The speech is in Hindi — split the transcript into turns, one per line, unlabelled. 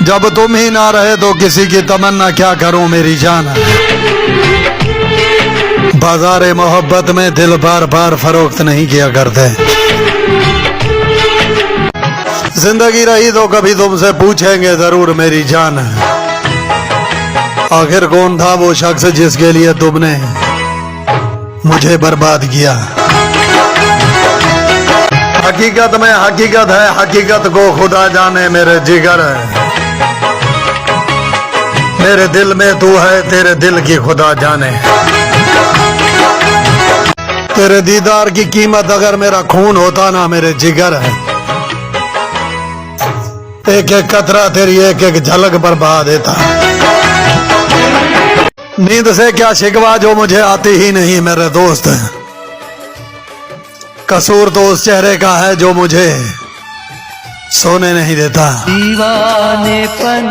जब तुम ही ना रहे तो किसी की तमन्ना क्या करूं मेरी जान। बाजारे मोहब्बत में दिल बार बार फरोख्त नहीं किया करते। जिंदगी रही तो कभी तुमसे पूछेंगे जरूर मेरी जान, आखिर कौन था वो शख्स जिसके लिए तुमने मुझे बर्बाद किया। हकीकत में हकीकत है, हकीकत को खुदा जाने मेरे जिगर है। मेरे दिल में तू है, तेरे दिल की खुदा जाने। तेरे दीदार की कीमत अगर मेरा खून होता ना मेरे जिगर है, एक एक कतरा तेरी एक एक झलक पर बहा देता। नींद से क्या शिकवा जो मुझे आती ही नहीं मेरे दोस्त, कसूर तो उस चेहरे का है जो मुझे सोने नहीं देता।
दीवानेपन